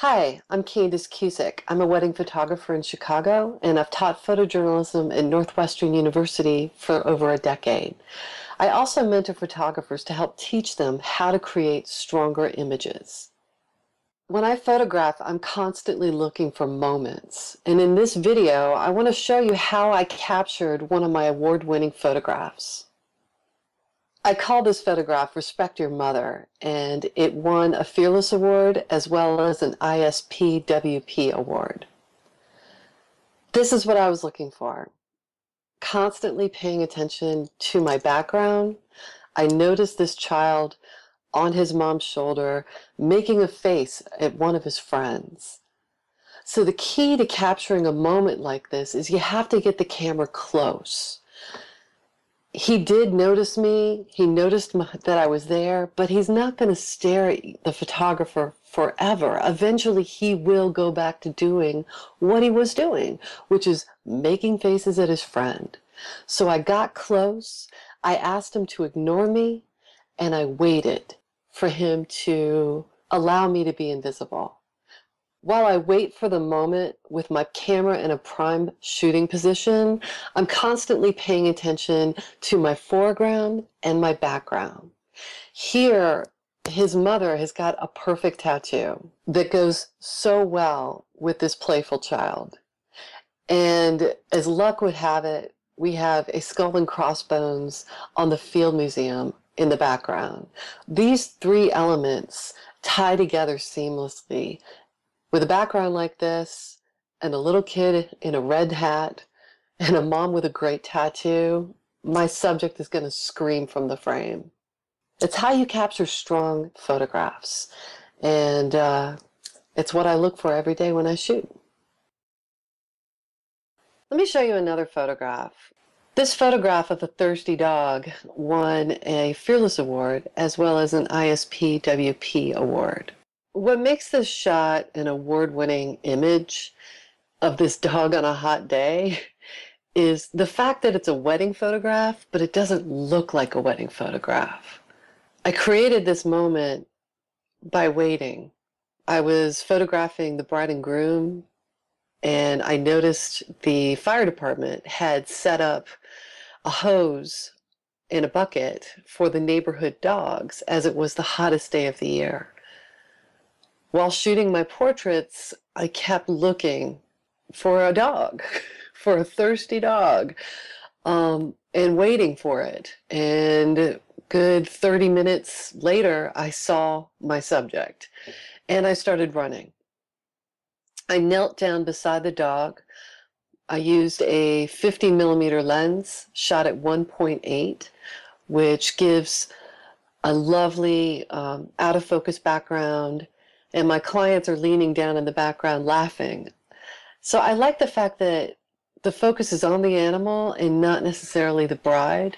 Hi, I'm Candice Cusic. I'm a wedding photographer in Chicago, and I've taught photojournalism at Northwestern University for over a decade. I also mentor photographers to help teach them how to create stronger images. When I photograph, I'm constantly looking for moments. And in this video, I want to show you how I captured one of my award-winning photographs. I call this photograph Respect Your Mother, and it won a Fearless Award as well as an ISPWP award. This is what I was looking for. Constantly paying attention to my background, I noticed this child on his mom's shoulder making a face at one of his friends. So the key to capturing a moment like this is you have to get the camera close. He did notice me, he noticed that I was there, but he's not going to stare at the photographer forever. Eventually he will go back to doing what he was doing, which is making faces at his friend. So I got close, I asked him to ignore me, and I waited for him to allow me to be invisible. While I wait for the moment with my camera in a prime shooting position, I'm constantly paying attention to my foreground and my background. Here, his mother has got a perfect tattoo that goes so well with this playful child. And as luck would have it, we have a skull and crossbones on the Field Museum in the background. These three elements tie together seamlessly. With a background like this, and a little kid in a red hat, and a mom with a great tattoo, my subject is going to scream from the frame. It's how you capture strong photographs, and it's what I look for every day when I shoot. Let me show you another photograph. This photograph of a thirsty dog won a Fearless Award as well as an ISPWP award. What makes this shot an award-winning image of this dog on a hot day is the fact that it's a wedding photograph, but it doesn't look like a wedding photograph. I created this moment by waiting. I was photographing the bride and groom, and I noticed the fire department had set up a hose in a bucket for the neighborhood dogs as it was the hottest day of the year. While shooting my portraits, I kept looking for a dog, for a thirsty dog, and waiting for it. And good 30 minutes later, I saw my subject, and I started running. I knelt down beside the dog. I used a 50mm lens, shot at 1.8, which gives a lovely out-of-focus background, and my clients are leaning down in the background laughing. So I like the fact that the focus is on the animal and not necessarily the bride.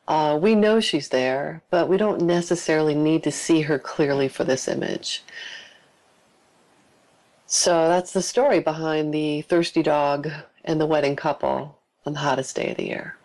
We know she's there, but we don't necessarily need to see her clearly for this image. So that's the story behind the thirsty dog and the wedding couple on the hottest day of the year.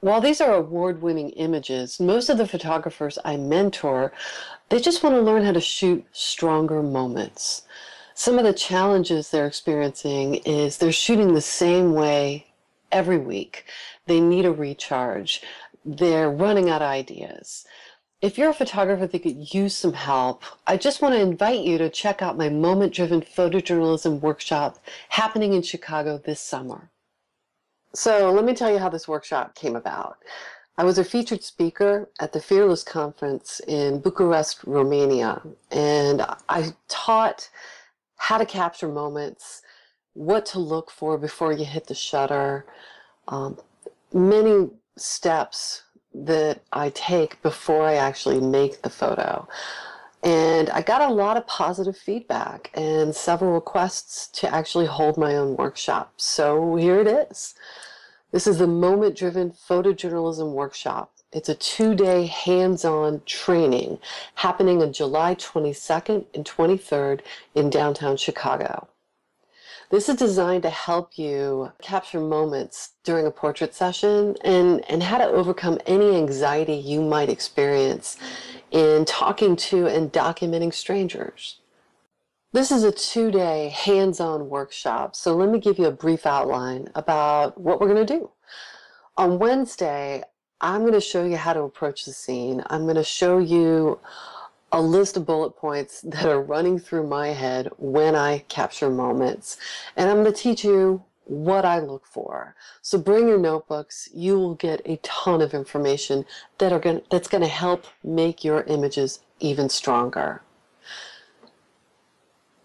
While these are award-winning images, most of the photographers I mentor, they just want to learn how to shoot stronger moments. Some of the challenges they're experiencing is they're shooting the same way every week. They need a recharge. They're running out of ideas. If you're a photographer that could use some help, I just want to invite you to check out my moment-driven photojournalism workshop happening in Chicago this summer. So let me tell you how this workshop came about. I was a featured speaker at the Fearless Conference in Bucharest, Romania, and I taught how to capture moments, what to look for before you hit the shutter, many steps that I take before I actually make the photo. And I got a lot of positive feedback and several requests to actually hold my own workshop. So here it is. This is the Moment-Driven Photojournalism Workshop. It's a 2-day hands-on training happening on July 22nd and 23rd in downtown Chicago. This is designed to help you capture moments during a portrait session and how to overcome any anxiety you might experience in talking to and documenting strangers. This is a 2-day hands-on workshop, so let me give you a brief outline about what we're going to do. On Wednesday, I'm going to show you how to approach the scene. I'm going to show you a list of bullet points that are running through my head when I capture moments. And I'm going to teach you what I look for. So bring your notebooks. You will get a ton of information that's going to help make your images even stronger.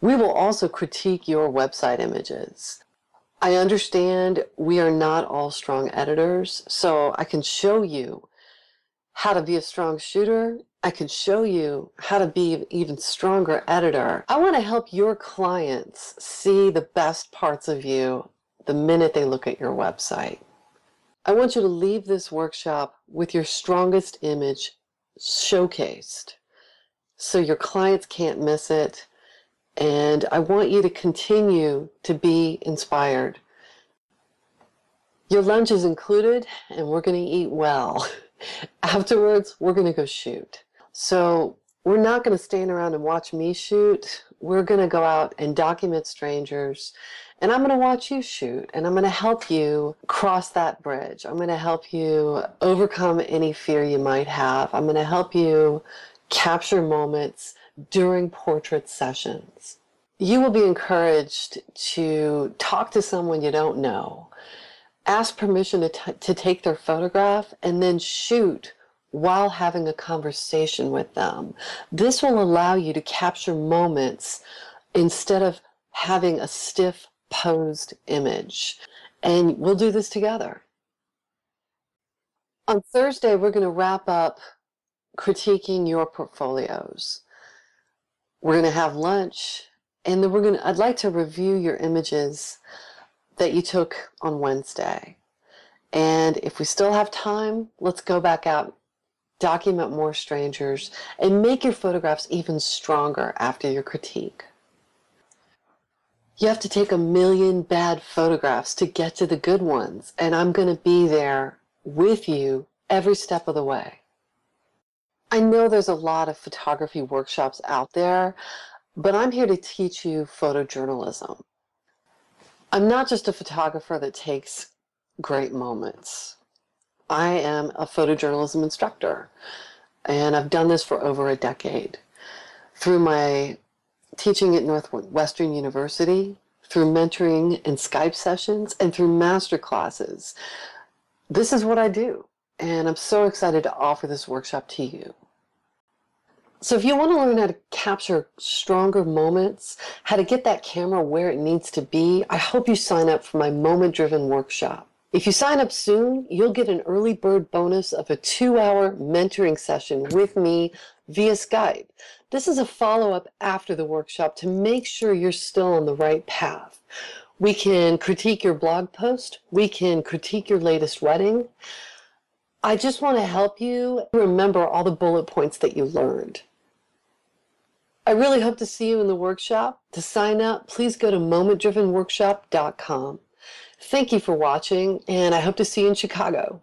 We will also critique your website images. I understand we are not all strong editors, so I can show you how to be a strong shooter. I can show you how to be an even stronger editor. I want to help your clients see the best parts of you the minute they look at your website. I want you to leave this workshop with your strongest image showcased so your clients can't miss it. And I want you to continue to be inspired. Your lunch is included, and we're going to eat well. Afterwards, we're going to go shoot. So we're not going to stand around and watch me shoot. We're going to go out and document strangers, and I'm going to watch you shoot, and I'm going to help you cross that bridge. I'm going to help you overcome any fear you might have. I'm going to help you capture moments during portrait sessions. You will be encouraged to talk to someone you don't know, ask permission to take their photograph, and then shoot while having a conversation with them. This will allow you to capture moments instead of having a stiff posed image. And we'll do this together. On Thursday, we're going to wrap up critiquing your portfolios. We're going to have lunch, and then I'd like to review your images that you took on Wednesday. And if we still have time, let's go back out, document more strangers, and make your photographs even stronger after your critique. You have to take 1,000,000 bad photographs to get to the good ones, and I'm going to be there with you every step of the way. I know there's a lot of photography workshops out there, but I'm here to teach you photojournalism. I'm not just a photographer that takes great moments. I am a photojournalism instructor, and I've done this for over a decade. Through my teaching at Northwestern University, through mentoring and Skype sessions, and through master classes. This is what I do, and I'm so excited to offer this workshop to you. So if you want to learn how to capture stronger moments, how to get that camera where it needs to be, I hope you sign up for my moment-driven workshop. If you sign up soon, you'll get an early bird bonus of a 2-hour mentoring session with me via Skype. This is a follow-up after the workshop to make sure you're still on the right path. We can critique your blog post. We can critique your latest wedding. I just want to help you remember all the bullet points that you learned. I really hope to see you in the workshop. To sign up, please go to momentdrivenworkshop.com. Thank you for watching, and I hope to see you in Chicago.